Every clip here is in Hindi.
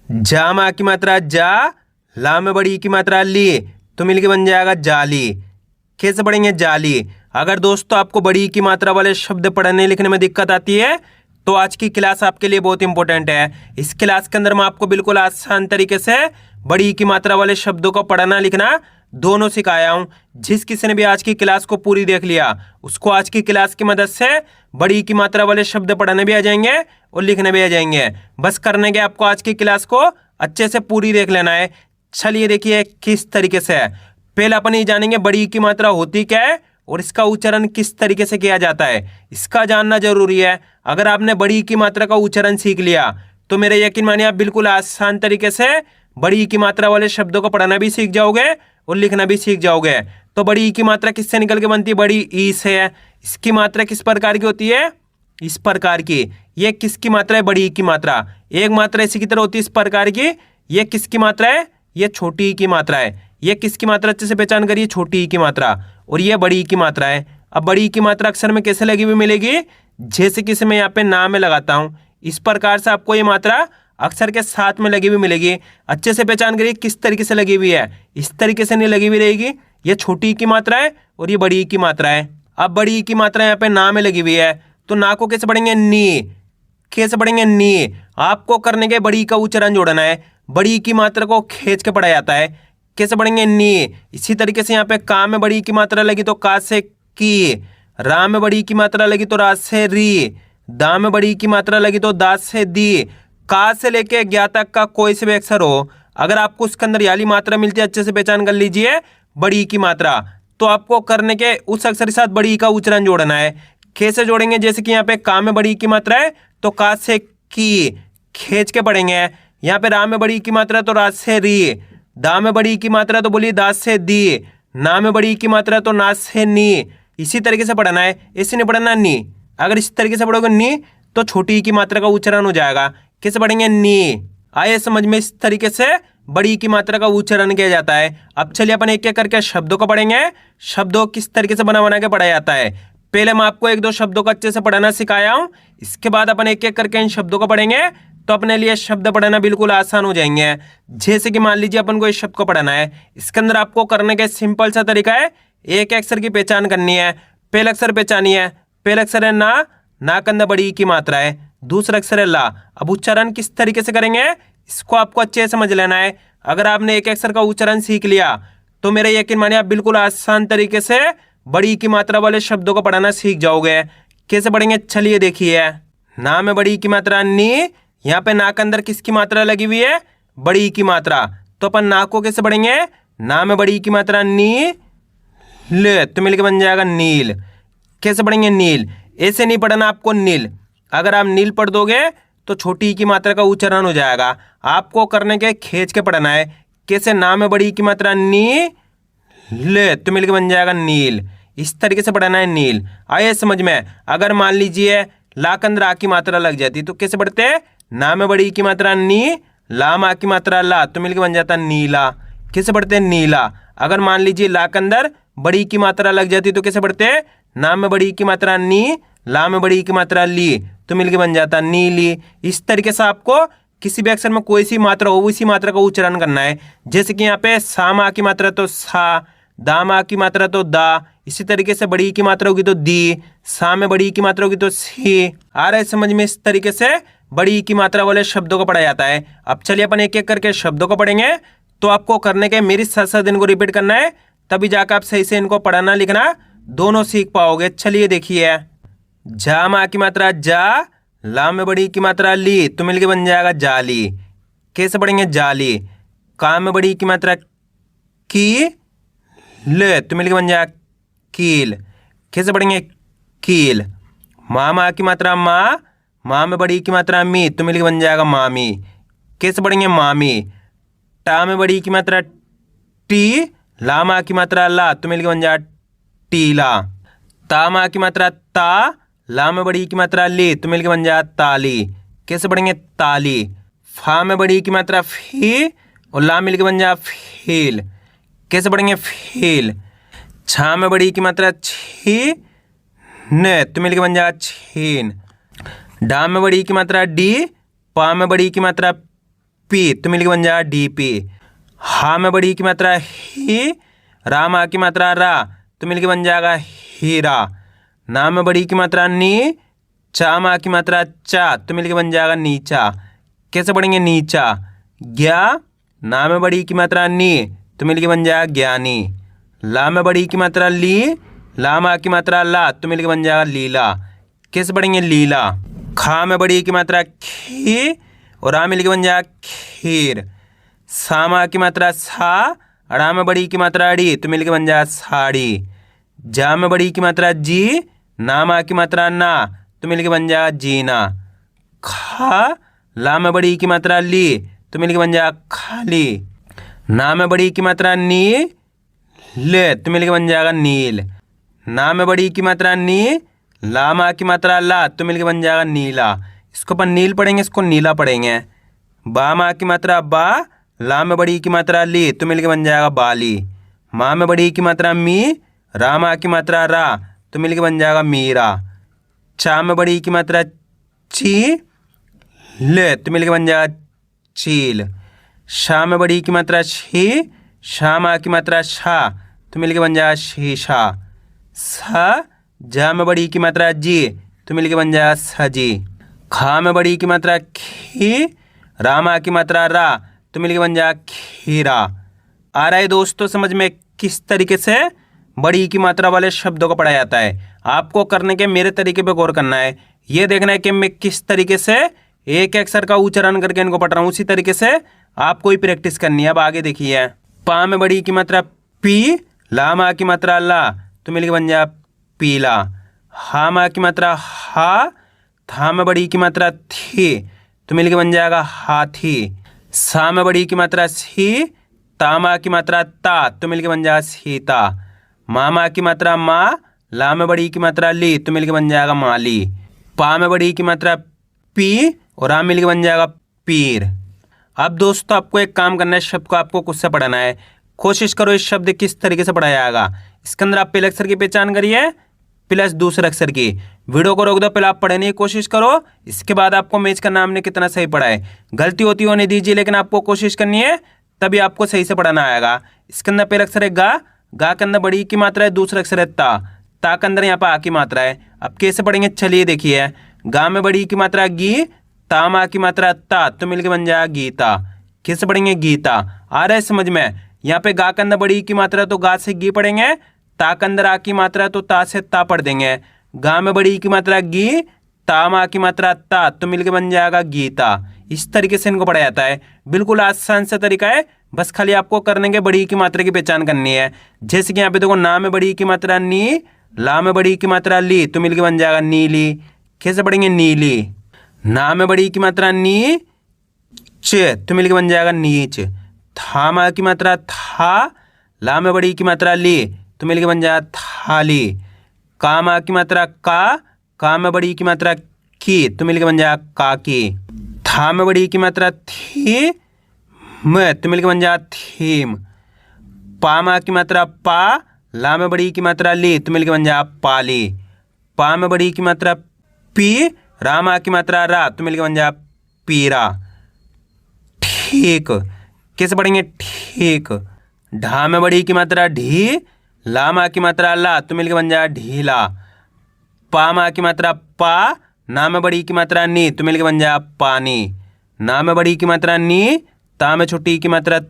जा मा की मात्रा जा, ला में बड़ी की मात्रा ली, तो मिलके बन जाएगा जाली। कैसे पढ़ेंगे? जाली। अगर दोस्तों आपको बड़ी की मात्रा वाले शब्द पढ़ने लिखने में दिक्कत आती है तो आज की क्लास आपके लिए बहुत इंपॉर्टेंट है। इस क्लास के अंदर मैं आपको बिल्कुल आसान तरीके से बड़ी की मात्रा वाले शब्दों को पढ़ना लिखना दोनों सिखाया हूँ। जिस किसी ने भी आज की क्लास को पूरी देख लिया उसको आज की क्लास की मदद से बड़ी की मात्रा वाले शब्द पढ़ने भी आ जाएंगे और लिखने भी आ जाएंगे। बस करने के आपको आज की क्लास को अच्छे से पूरी देख लेना है। चलिए देखिए किस तरीके से। पहले अपन ये जानेंगे बड़ी की मात्रा होती क्या है और इसका उच्चारण किस तरीके से किया जाता है, इसका जानना जरूरी है। अगर आपने बड़ी की मात्रा का उच्चारण सीख लिया तो मेरे यकीन मानिए आप बिल्कुल आसान तरीके से बड़ी की मात्रा वाले शब्दों को पढ़ना भी सीख जाओगे और लिखना भी सीख जाओगे। तो बड़ी की मात्रा किससे निकल के बनती है? बड़ी ई से है। इसकी मात्रा किस प्रकार की होती है? इस प्रकार की। ये किसकी मात्रा है? बड़ी की मात्रा। एक मात्रा इसी की तरह होती है इस प्रकार की। ये किसकी मात्रा है? ये छोटी की मात्रा है। ये किसकी मात्रा अच्छे से पहचान करिए? छोटी की मात्रा। और ये बड़ी की मात्रा है। अब बड़ी की मात्रा अक्षर में कैसे लगी हुई मिलेगी? जैसे कि मैं यहाँ पे ना में लगाता हूँ इस प्रकार से आपको ये मात्रा अक्षर के साथ में लगी हुई मिलेगी। अच्छे से पहचान करिए किस तरीके से लगी हुई है। इस तरीके से नहीं लगी हुई रहेगी। ये छोटी की मात्रा है और ये बड़ी की मात्रा है। अब बड़ी की मात्रा यहाँ पे ना में लगी हुई है तो ना को कैसे पढ़ेंगे? नी। कैसे पढ़ेंगे? नी। आपको करने के बड़ी का उच्चारण जोड़ना है। बड़ी की मात्रा को खींच के पढ़ा जाता है। कैसे पढ़ेंगे? नी। इसी तरीके से यहाँ पे का में बड़ी की मात्रा लगी तो का से की, रा में बड़ी की मात्रा लगी तो रा से री, दा में बड़ी की मात्रा लगी तो दा से दी। का से लेके ज्ञा तक का कोई से भी अक्षर हो, अगर आपको उसके अंदर याली मात्रा मिलती है अच्छे से पहचान कर लीजिए बड़ी की मात्रा, तो आपको करने के उस अक्षर के साथ बड़ी का उच्चारण जोड़ना है। कैसे जोड़ेंगे? जैसे कि यहाँ पे का में बड़ी की मात्रा है तो का से की खींच के पढ़ेंगे। यहाँ पे रा में बड़ी की मात्रा तो रा से री, दा में बड़ी की मात्रा तो बोलिए दा से दी, ना में बड़ी की मात्रा तो ना से नी। इसी तरीके से पढ़ना है, ऐसे नहीं पढ़ना नी। अगर इस तरीके से पढ़ोगे नी तो छोटी की मात्रा का उच्चारण हो जाएगा। कैसे पढ़ेंगे? नी। आए समझ में? इस तरीके से बड़ी की मात्रा का उच्चारण किया जाता है। अब चलिए अपन एक एक करके शब्दों को पढ़ेंगे। शब्दों किस तरीके से बना के पढ़ा जाता है। पहले मैं आपको एक दो शब्दों को अच्छे से पढ़ना सिखाया हूँ, इसके बाद अपन एक एक करके इन शब्दों को पढ़ेंगे तो अपने लिए शब्द पढ़ना बिल्कुल आसान हो जाएंगे। जैसे कि मान लीजिए अपन को इस शब्द को पढ़ना है, इसके अंदर आपको करने का सिंपल सा तरीका है, एक अक्षर की पहचान करनी है। पहला अक्षर पहचानी है। पहला अक्षर है ना के अंदर बड़ी की मात्रा है। दूसरा अक्षर है ला। अब उच्चारण किस तरीके से करेंगे इसको आपको अच्छे से समझ लेना है। अगर आपने एक अक्षर का उच्चारण सीख लिया तो मेरा यकीन मानिए आप बिल्कुल आसान तरीके से बड़ी की मात्रा वाले शब्दों को पढ़ना सीख जाओगे। कैसे पढ़ेंगे? चलिए देखिए। ना में बड़ी की मात्रा नी। यहाँ पे ना के अंदर किसकी मात्रा लगी हुई है? बड़ी की मात्रा। तो अपन ना को कैसे पढ़ेंगे? ना में बड़ी की मात्रा नी ले, तो मिलके बन जाएगा नील। कैसे पढ़ेंगे? नील। ऐसे नहीं पढ़ना आपको नील। अगर आप नील पढ़ दोगे तो छोटी की मात्रा का उच्चारण हो जाएगा। आपको करने के खींच के पढ़ना है। कैसे? ना में बड़ी की मात्रा नी ले, तो मिलके बन जाएगा नील। इस तरीके से पढ़ना है नील। आइए समझ में। अगर मान लीजिए ला के अंदर आ की मात्रा लग जाती तो कैसे पढ़ते हैं? ना में बड़ी की मात्रा नी, ला में आ की मात्रा ला, तो मिलके बन जाता नीला। कैसे पढ़ते हैं? नीला। अगर मान लीजिए ला के अंदर बड़ी की मात्रा लग जाती तो कैसे पढ़ते हैं? ना में बड़ी की मात्रा नी, ला में बड़ी की मात्रा ली, तो मिलके बन जाता नीली। इस तरीके से आपको किसी भी अक्षर में कोई सी मात्रा हो उसी मात्रा का उच्चारण करना है। जैसे कि यहाँ पे सा में आ की मात्रा तो सा, दा में आ की मात्रा तो दा। इसी तरीके से बड़ी की मात्रा होगी तो दी, सा में बड़ी की मात्रा होगी तो सी। आ रहा है समझ में? इस तरीके से बड़ी की मात्रा वाले शब्दों को पढ़ा जाता है। अब चलिए अपन एक एक करके शब्दों को पढ़ेंगे। तो आपको करने के मेरी साथ साथ इनको रिपीट करना है, तभी जाकर आप सही से इनको पढ़ना लिखना दोनों सीख पाओगे। चलिए देखिए। जा में आ की मात्रा जा, ला में बड़ी की मात्रा ली, तो मिलके बन जाएगा जाली। कैसे पढ़ेंगे? जाली। का में बड़ी की मात्रा की ले, तो मिलके बन जाएगा कील। कैसे पढ़ेंगे? कील। माँ में आ की मात्रा माँ में बड़ी की मात्रा मी, तो मिलके बन जाएगा मामी। कैसे पढ़ेंगे? मामी। टा में बड़ी की मात्रा टी, ला में आ की मात्रा ला, तो मिलके बन जाएगा टीला। ता में आ की मात्रा ता, ला में बड़ी की मात्रा ली, तो मिलके बन जाएगा ताली। कैसे पढ़ेंगे? ताली। फा में बड़ी की मात्रा फी और ला मिलके बन जाएगा फील। कैसे पढ़ेंगे? फील। छा में बड़ी की मात्रा छी न, तो मिलके बन जाएगा छीन। डा में बड़ी की मात्रा डी, पा में बड़ी की मात्रा पी तो मिलके बन जाएगा डीपी। हा में बड़ी की मात्रा ही, रा मा की मात्रा रा तो मिलके बन जाएगा हीरा। ना में बड़ी की मात्रा नी, चा मा की मात्रा चा तो मिलके बन जाएगा नीचा। कैसे पढ़ेंगे नीचा। ज्ञा, ना में बड़ी की मात्रा नी तो मिलके बन जाएगा ज्ञानी। ला में बड़ी की मात्रा ली, ला मा की मात्रा ला तो मिलके बन जाएगा लीला। कैसे पढ़ेंगे लीला। खा में बड़ी की मात्रा खी और आ मिलके बन जाएगा खीर। सा मा की मात्रा सा, अड़ा में बड़ी की मात्रा अड़ी तो मिलके बन जाएगा साड़ी। जा में बड़ी की मात्रा जी, ना मा की मात्रा ना तो मिलके बन जाएगा जीना। खा, ला में बड़ी की मात्रा ली तो मिलके बन जाएगा खाली। ना में बड़ी की मात्रा नी, ले तो मिलके बन जाएगा नील। ना में बड़ी की मात्रा नी, ला मा की मात्रा ला तो मिलके बन जाएगा नीला। इसको अपन नील पढ़ेंगे, इसको नीला पढ़ेंगे। बा मा की मात्रा बा, ला में बड़ी की मात्रा ली तो मिलके बन जाएगा बाली। माँ में बड़ी की मात्रा मी, रा मा की मात्रा रा तो मिलके बन जाएगा मीरा। चा में बड़ी की मात्रा ची, ले तो मिलके बन जाएगा चील। शा में बड़ी की मात्रा छी, शा मा की मात्रा शा तो मिलके बन जाएगा शीशा। सा, जा में बड़ी की मात्रा जी तो मिलके बन जाएगा सजी। खा में बड़ी की मात्रा खी, रा मा की मात्रा रा तो मिलके बन जाएगा खीरा। आ रहा है दोस्तों समझ में किस तरीके से बड़ी की मात्रा वाले शब्दों को पढ़ा जाता है। आपको करने के मेरे तरीके पे गौर करना है। ये देखना है कि मैं किस तरीके से एक अक्षर का उच्चारण करके इनको पढ़ रहा हूँ, उसी तरीके से आपको ही प्रैक्टिस करनी है। अब आगे देखिए। पा में बड़ी की मात्रा पी, ला मा की मात्रा ला तो मिलके बन जाएगा पीला। हा मा की मात्रा हा, था में बड़ी की मात्रा थी तो मिलके बन जाएगा हाथी। सा में बड़ी की मात्रा सी, ता मा की मात्रा ता तो मिलके बन जाएगा सीता। मा मा की मात्रा माँ, ला में बड़ी की मात्रा ली तो मिलके बन जाएगा माली। पा में बड़ी की मात्रा पी और आ मिलके बन जाएगा पीर। अब दोस्तों आपको एक काम करना है, शब्द को आपको खुद से पढ़ना है। कोशिश करो इस शब्द किस तरीके से पढ़ाया जाएगा। इसके अंदर आप पहले अक्षर की पहचान करिए प्लस दूसरे अक्षर की। वीडियो को रोक दो, पहले आप पढ़ने की कोशिश करो, इसके बाद आपको मैच करना हमने कितना सही पढ़ा है। गलती होती होने दीजिए, लेकिन आपको कोशिश करनी है, तभी आपको सही से पढ़ाना आएगा। इसके अंदर पहला अक्षर है गा, गा के अंदर बड़ी की मात्रा है, दूसरा अक्षर है ता, ता के अंदर यहाँ पर आ की मात्रा है। अब कैसे पढ़ेंगे चलिए देखिए। गा में बड़ी की मात्रा गी, ता मा की मात्रा ता तो मिलकर बन जाएगा गीता। कैसे पढ़ेंगे गीता। आ रहा है समझ में। यहाँ पे गा के अंदर बड़ी की मात्रा तो गा से गी पढ़ेंगे, ता के अंदर आ की मात्रा तो ता से ता पढ़ देंगे। गा में बड़ी की मात्रा गी, ता मा की मात्रा ता तो मिलकर बन जाएगा गीता। इस तरीके से इनको पढ़ा जाता है। बिल्कुल आसान सा तरीका है, बस खाली आपको करने के बड़ी की मात्रा की पहचान करनी है। जैसे कि यहाँ पे देखो ना में बड़ी की मात्रा नी, ला में बड़ी की मात्रा ली तो मिलकर बन जाएगा नीली। कैसे पढ़ेंगे नीली। ना में बड़ी की मात्रा नी, च तो मिलकर बन जाएगा नीच। था मा की मात्रा था, ला में बड़ी की मात्रा ली तो मिलकर बन जाएगा थाली। का मा की मात्रा का में बड़ी की मात्रा की तो मिलकर बन जाएगा काकी। था में बड़ी की मात्रा थी, में तो मिलकर बन जाएगा थीम। पा मा की मात्रा पा, ला में बड़ी की मात्रा ली तो मिलकर बन जाएगा पाली। पा में बड़ी की मात्रा पी, रा मा की मात्रा रा तो मिलकर बन जाएगा पीरा। ठीक। कैसे पढ़ेंगे ठीक। ढा में बड़ी की मात्रा ढी, ला मा की मात्रा ला तो मिलकर बन जाएगा ढीला। पा मा की मात्रा पा, ना में बड़ी की मात्रा नी तो मिलकर बन जाएगा पानी। ना में बड़ी की मात्रा नी, ता में छोटी की मात्रा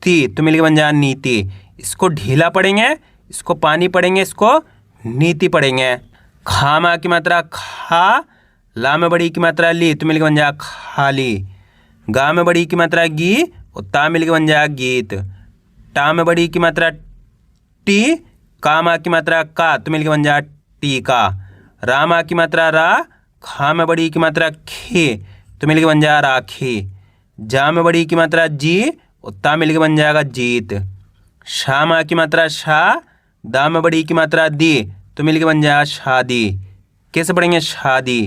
थी तो मिलकर बन जाएगा नीति। इसको ढीला पढ़ेंगे, इसको पानी पढ़ेंगे, इसको नीति पढ़ेंगे। खा मा की मात्रा खा, ला में बड़ी की मात्रा ली तो मिलकर बन जाएगा खाली। गा में बड़ी की मात्रा गी और ता मिलकर बन जाएगा गीत। टा में बड़ी की मात्रा टी, का मा की मात्रा का तो मिलकर बन जाएगा टीका। रा मा की मात्रा रा, खा में बड़ी की मात्रा खी तो मिलकर बन जाएगा राखी। जा में बड़ी की मात्रा जी और ता मिलकर बन जाएगा जीत। शा मा की मात्रा शा, दा में बड़ी की मात्रा दी तो मिलकर बन जाएगा शादी। कैसे पढ़ेंगे शादी।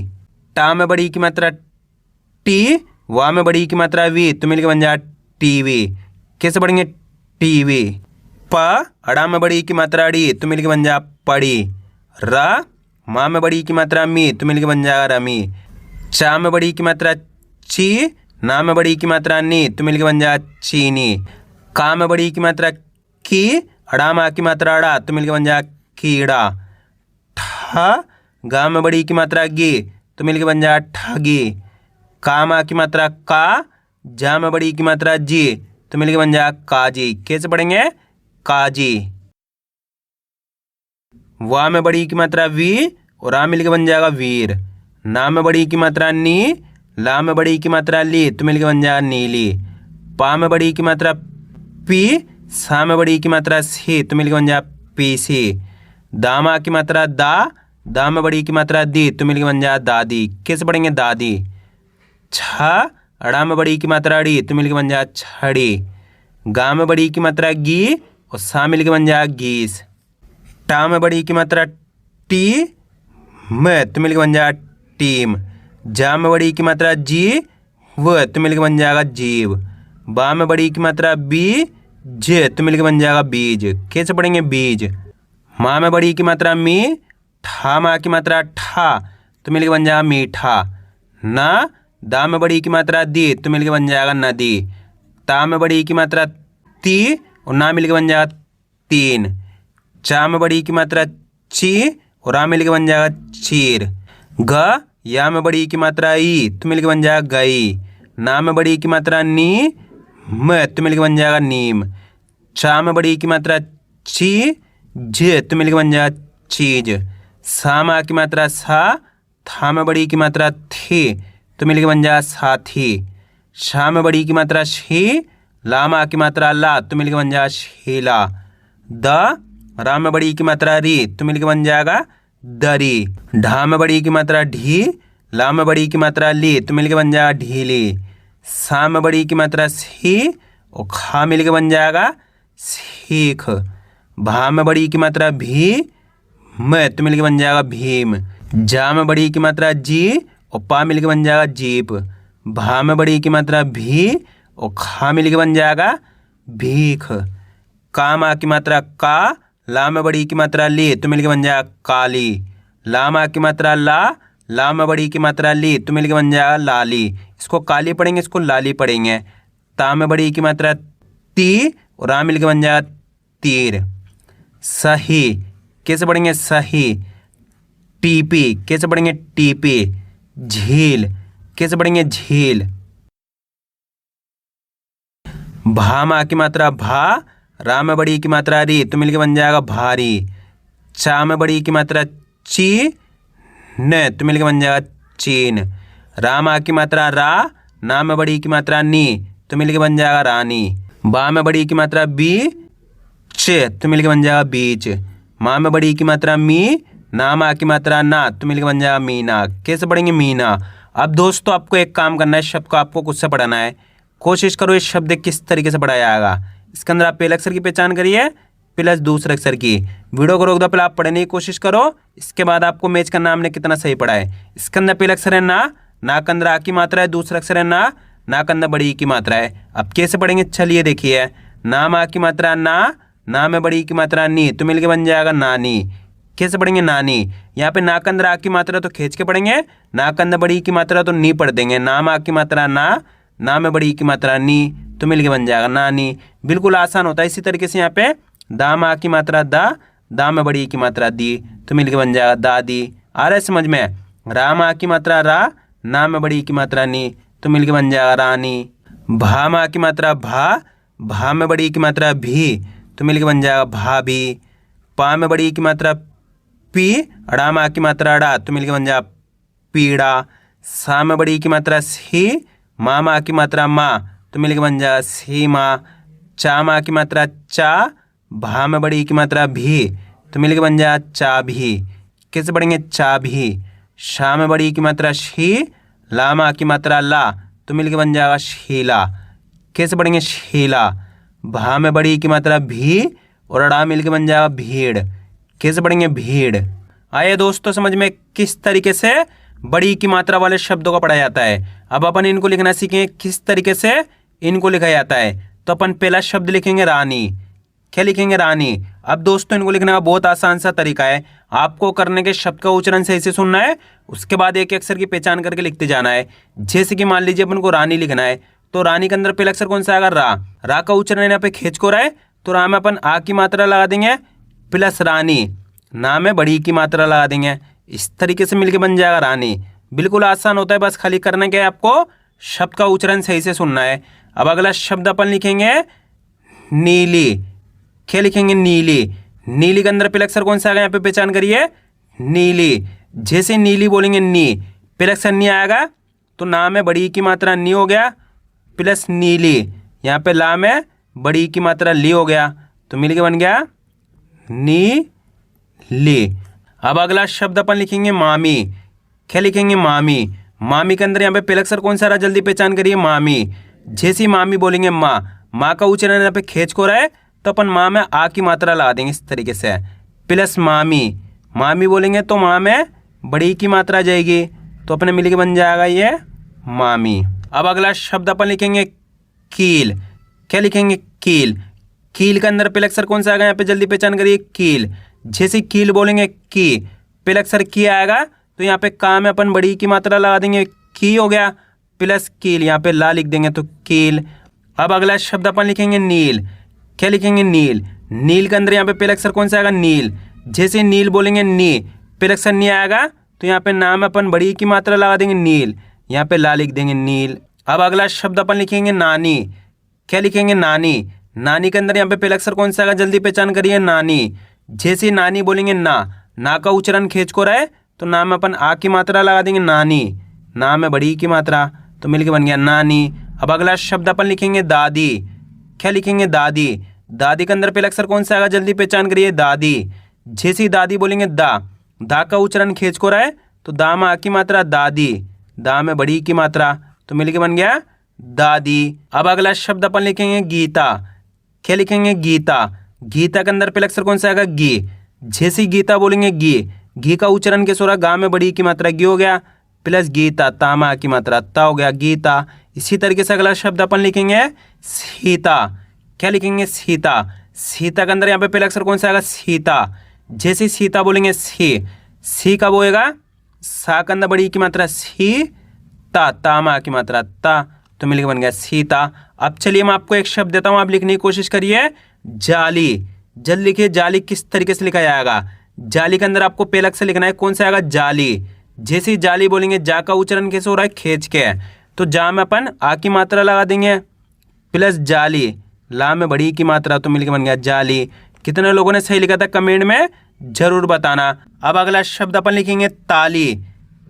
टा में बड़ी की मात्रा टी, वा में बड़ी की मात्रा वी तो मिलकर बन जाएगा टीवी। कैसे पढ़ेंगे टीवी। प, अड़ा में बड़ी की मात्रा डी तो मिलकर बन जाएगा पड़ी। रा, माँ में बड़ी की मात्रा मी तो मिलकर बन जाएगा रमी। चा में बड़ी की मात्रा ची, ना में बड़ी की मात्रा नी तो मिलके बन जाएगा चीनी। का में बड़ी की मात्रा की, अड़ा में आ की मात्रा अड़ा तो मिलके बन जाएगा कीड़ा। ठ गा में बड़ी की मात्रा गी तो मिलके बन जाएगा ठगी। का में आ की मात्रा का, जा में बड़ी की मात्रा जी तो मिलके बन जाएगा काजी। कैसे पढ़ेंगे? काजी। वा में बड़ी की मात्रा वी और आ मिलके बन जाएगा वीर। ना में बड़ी की मात्रा नी, ला में बड़ी की मात्रा ली तो मिलके बन जाएगा नीली। पा में बड़ी की मात्रा पी, सा में बड़ी की मात्रा सी तो मिलके बन जाएगा पीसी। दामा की मात्रा दा में बड़ी की मात्रा दी तो मिलके बन जाएगा दादी। कैसे पढ़ेंगे? दादी। छ अड़ा में बड़ी की मात्रा अड़ी तो मिलके बन जाएगा छड़ी। गा में बड़ी की मात्रा गी और सा मिलके बन जाएगा गीस। टा में बड़ी की मात्रा टी में तो मिलके बन जाएगा टीम। जा में बड़ी की मात्रा जी व तो मिलके बन जाएगा जीव। बा में बड़ी की मात्रा बी जे तो मिलके बन जाएगा बीज। कैसे पढ़ेंगे? बीज। माँ में बड़ी की मात्रा मी, ठा में की मात्रा ठा तो मिलके बन जाएगा मीठा। ना दा में बड़ी की मात्रा दी तो मिलके बन जाएगा नदी। ता में बड़ी की मात्रा ती और ना मिलके बन जाएगा तीन। चा में बड़ी की मात्रा ची और आ मिलके बन जाएगा चीर। ग या में बड़ी की मात्रा ई तो मिलके बन जाएगा गई। ना में बड़ी की मात्रा नी में तो मिलके बन जाएगा नीम। चा में बड़ी की मात्रा ची जे तो मिलके बन जाएगा चीज। सा में की मात्रा सा, था में बड़ी की मात्रा थी तो मिलके बन जाएगा साथी। शा में बड़ी की मात्रा शी, ला में की मात्रा ला तो मिलके बन जाएगा शीला। द रा में बड़ी की मात्रा री तो मिलके बन जाएगा दरी। ढा में बड़ी की मात्रा ढी, ला में बड़ी की मात्रा ली तो मिलके बन जाएगा ढीली। सा में बड़ी की मात्रा सी और खा मिलके बन जाएगा सीख। भा में बड़ी की मात्रा भी में तो मिलके बन जाएगा भीम। जा में बड़ी की मात्रा जी और पा मिलके बन जाएगा जीप। भा में बड़ी की मात्रा भी और खा मिलके बन जाएगा भीख। का मा की मात्रा का, ला में बड़ी की मात्रा ली तो मिलके बन जाएगा काली। ला मा की मात्रा ला में बड़ी की मात्रा ली तो मिलके बन जाएगा लाली। इसको काली पढ़ेंगे, इसको लाली पढ़ेंगे। ता में बड़ी की मात्रा ती और आ मिलके बन जाएगा तीर। सही कैसे पढ़ेंगे? सही। टीपी कैसे पढ़ेंगे? टीपी। झील कैसे पढ़ेंगे? झील। भा मा की मात्रा भा, रा में बड़ी की मात्रा री तो मिलके बन जाएगा भारी। चा में बड़ी की मात्रा ची न तो मिलके बन जाएगा चीन। रा मा की मात्रा रा, ना में बड़ी की मात्रा नी तो मिलके बन जाएगा रानी। बा में बड़ी की मात्रा बी चे तो मिलके बन जाएगा बीच। माँ में बड़ी की मात्रा मी, ना मा की मात्रा ना तो मिलके बन जाएगा मीना। कैसे पढ़ेंगे? मीना। अब दोस्तों आपको एक काम करना है, शब्द को आपको खुद से पढ़ाना है। कोशिश करो इस शब्द किस तरीके से पढ़ाया जाएगा। इसके अंदर आप पहले अक्षर की पहचान करिए प्लस दूसरे अक्षर की। वीडियो को रोक दो, पहले आप पढ़ने की कोशिश करो, इसके बाद आपको मैच करना हमने कितना सही पढ़ा है। इसके अंदर पहले अक्षर है ना के अंदर आ की मात्रा है, दूसरा अक्षर है ना के अंदर बड़ी की मात्रा है। अब कैसे पढ़ेंगे? चलिए देखिए। ना मा की मात्रा ना में बड़ी की मात्रा नी तो मिलके बन जाएगा नानी। कैसे पढ़ेंगे? नानी। यहाँ पे ना के अंदर आ की मात्रा तो खींच के पढ़ेंगे, ना के अंदर बड़ी की मात्रा तो नी पढ़ देंगे। ना मा की मात्रा ना में बड़ी की मात्रा नी तो मिलके बन जाएगा नानी। बिल्कुल आसान होता है। इसी तरीके से यहाँ पे दा मा की मात्रा दा में बड़ी की मात्रा दी तो मिलके बन जाएगा दादी। आ रहा है समझ में? रा मा की मात्रा रा, ना में बड़ी की मात्रा नी तो मिलके बन जाएगा रानी। भा मा की मात्रा भा में बड़ी की मात्रा भी तो मिलके बन जाएगा भाभी। पा में बड़ी की मात्रा पी, अड़ा मा की मात्रा अड़ा तो मिलके बन जाएगा पीड़ा। सा में बड़ी की मात्रा सी, मा की मात्रा माँ तो मिलके बन जाएगा सीमा। चा मा की मात्रा चा, भा में बड़ी की मात्रा भी तो मिलके बन जाएगा चाभी। कैसे पढ़ेंगे? चाभी। शा में बड़ी की मात्रा शी, ला मा की मात्रा ला तो मिलके बन जाएगा शीला। कैसे पढ़ेंगे? शीला। भा में बड़ी की मात्रा भी और अड़ा मिलके बन जाएगा भीड़। कैसे पढ़ेंगे? भीड़। आइए दोस्तों समझ में किस तरीके से बड़ी की मात्रा वाले शब्दों को पढ़ा जाता है। अब अपन इनको लिखना सीखेंगे किस तरीके से इनको लिखा जाता है। तो अपन पहला शब्द लिखेंगे रानी। क्या लिखेंगे रानी। अब दोस्तों इनको लिखने का बहुत आसान सा तरीका है, आपको करने के शब्द का उच्चारण सही से सुनना है, उसके बाद एक अक्षर की पहचान करके लिखते जाना है। जैसे कि मान लीजिए अपन को रानी लिखना है, तो रानी के अंदर पहला अक्षर कौन सा आएगा, रा। रा का उच्चारण यहाँ पे खींच को रहा है, तो रा में अपन आ की मात्रा लगा देंगे प्लस रानी, ना में बड़ी की मात्रा लगा देंगे। इस तरीके से मिलके बन जाएगा रानी। बिल्कुल आसान होता है, बस खाली करने के आपको शब्द का उच्चारण सही से सुनना है। अब अगला शब्द अपन लिखेंगे नीली। क्या लिखेंगे, नीली। नीली के अंदर पहला अक्षर कौन सा आएगा, यहाँ पे पहचान करिए, नीली। जैसे नीली बोलेंगे नी, पहला अक्षर नी आएगा, तो ना में बड़ी की मात्रा नी हो गया प्लस नीली, यहाँ पे ला में बड़ी की मात्रा ली हो गया, तो मिल के बन गया नी ली। अब अगला शब्द अपन लिखेंगे मामी। क्या लिखेंगे, मामी। मामी के अंदर यहाँ पे पहला अक्षर कौन सा रहा, जल्दी पहचान करिए, मामी। जैसी मामी बोलेंगे माँ का उच्चारण यहाँ पे खींच को रहा है, तो अपन माँ में आ की मात्रा लगा देंगे इस तरीके से प्लस मामी। मामी बोलेंगे तो माँ में बड़ी की मात्रा आ जाएगी, तो अपने मिल के बन जाएगा ये मामी। अब अगला शब्द अपन लिखेंगे कील। क्या लिखेंगे, कील। कील के अंदर पहला अक्षर कौन सा आएगा, यहाँ पे जल्दी पहचान करिए, कील। जैसे कील बोलेंगे की, पहला अक्षर की आएगा, तो यहाँ पे का में अपन बड़ी की मात्रा लगा देंगे, की हो गया प्लस कील, यहाँ पे ला लिख देंगे तो कील। अब अगला शब्द अपन लिखेंगे नील। क्या लिखेंगे, नील। नील के अंदर यहाँ पे पहला अक्षर कौन सा आएगा, नील। जैसे नील बोलेंगे नी, पहला अक्षर नी आएगा, तो यहाँ पे नाम अपन बड़ी की मात्रा लगा देंगे नील, यहाँ पे ला लिख देंगे नील। अब अगला शब्द अपन लिखेंगे नानी। क्या लिखेंगे, नानी। नानी के अंदर यहाँ पे पहला अक्षर कौन सा आएगा, जल्दी पहचान करिए, नानी। जैसे नानी बोलेंगे ना का उच्चारण खींच को रहा है, तो ना में अपन आ की मात्रा लगा देंगे नानी, ना में बड़ी की मात्रा, तो मिलके बन गया नानी। अब अगला शब्द अपन लिखेंगे दादी। क्या लिखेंगे, दादी। दादी के अंदर पहला अक्षर कौन सा आएगा, जल्दी पहचान करिए, दादी। जैसी दादी बोलेंगे दा का उच्चारण खींच को रहा है, तो दा में आ की मात्रा दादी, दा में बड़ी की मात्रा, तो मिलके बन गया दादी। अब अगला शब्द अपन लिखेंगे गीता। क्या लिखेंगे, गीता। गीता के अंदर पहला अक्षर कौन सा आएगा, गी। जैसी गीता बोलेंगे घी का उच्चारण के सोरा गा में बड़ी की मात्रा गी हो गया प्लस गीता, तामा की मात्रा ता हो गया गीता। इसी तरीके से अगला शब्द अपन लिखेंगे सीता। क्या लिखेंगे, सीता। सीता के अंदर यहाँ पे पहला अक्षर कौन सा आएगा, सीता। जैसे सीता बोलेंगे सी कब होएगा, सा के अंदर बड़ी की मात्रा सी, तामा की मात्रा ता, तो मिलकर बन गया सीता। अब चलिए मैं आपको एक शब्द देता हूँ, आप लिखने की कोशिश करिए, जाली। जल्द लिखिए, जाली किस तरीके से लिखा जाएगा। जाली के अंदर आपको पहला अक्षर लिखना है, कौन सा आएगा, जाली। जैसे जाली बोलेंगे जा का उच्चारण कैसे हो रहा है, खींच के, तो जा में अपन आ की मात्रा लगा देंगे प्लस जाली, ला में बड़ी की मात्रा, तो मिलकर बन गया जाली। कितने लोगों ने सही लिखा था कमेंट में जरूर बताना। अब अगला शब्द अपन लिखेंगे ताली।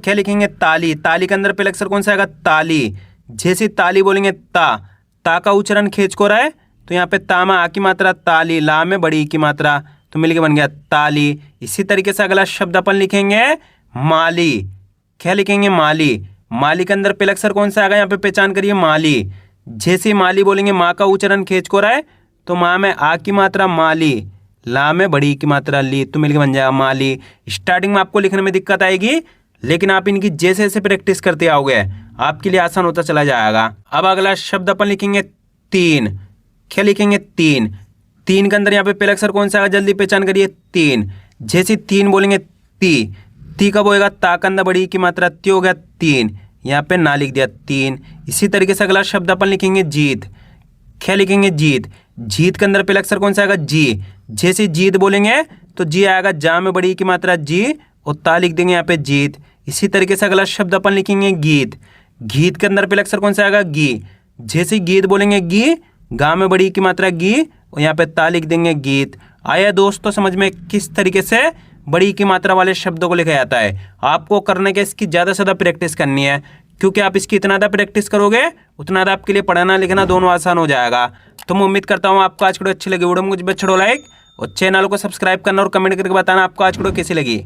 क्या लिखेंगे, ताली। ताली के अंदर पहला अक्षर कौन सा आएगा, ताली। जैसे ताली बोलेंगे ता का उच्चारण खींच को रहा है, तो यहाँ पे ता में आ की मात्रा ताली, ला में बड़ी की मात्रा, तो मिलके बन गया ताली। इसी तरीके से अगला शब्द अपन लिखेंगे माली। क्या लिखेंगे, माली। माली के अंदर पहला अक्षर कौन सा आएगा, यहाँ पे पहचान करिए, माली। जैसे माली बोलेंगे माँ का उच्चारण खींच को रहा है, तो माँ में आ की मात्रा माली, ला में बड़ी की मात्रा ली, तो मिलके बन जाएगा माली। स्टार्टिंग में आपको लिखने में दिक्कत आएगी, लेकिन आप इनकी जैसे जैसे प्रैक्टिस करते आओगे आपके लिए आसान होता चला जाएगा। अब अगला शब्द अपन लिखेंगे तीन। क्या लिखेंगे, तीन। तीन के अंदर यहाँ पे पहला अक्षर कौन सा आएगा, जल्दी पहचान करिए, तीन। जैसे तीन बोलेंगे ती कब होएगा, ता के अंदर बड़ी की मात्रा ती हो गया तीन, यहाँ पे ना लिख दिया तीन। इसी तरीके से अगला शब्द अपन लिखेंगे जीत। क्या लिखेंगे, जीत। जीत के अंदर पहला अक्षर कौन सा आएगा, जी। जैसे जीत बोलेंगे तो जी आएगा, जा में बड़ी की मात्रा जी, और ता लिख देंगे यहाँ पे जीत। इसी तरीके से अगला शब्द अपन लिखेंगे गीत। गीत के अंदर पहला अक्षर कौन सा आएगा, गी। जैसे गीत बोलेंगे गी, गा में बड़ी की मात्रा गी, और यहाँ पे ता लिख देंगे गीत। आया दोस्तों समझ में किस तरीके से बड़ी की मात्रा वाले शब्दों को लिखा जाता है। आपको करने के इसकी ज़्यादा से ज़्यादा प्रैक्टिस करनी है, क्योंकि आप इसकी इतना ज़्यादा प्रैक्टिस करोगे उतना ज़्यादा आपके लिए पढ़ना लिखना दोनों आसान हो जाएगा। तो मैं उम्मीद करता हूँ आपको आज की वीडियो अच्छी लगी। वीडियो में कुछ भी छोड़ो लाइक, और चैनल को सब्सक्राइब करना और कमेंट करके बताना आपको आज की वीडियो कैसी लगी।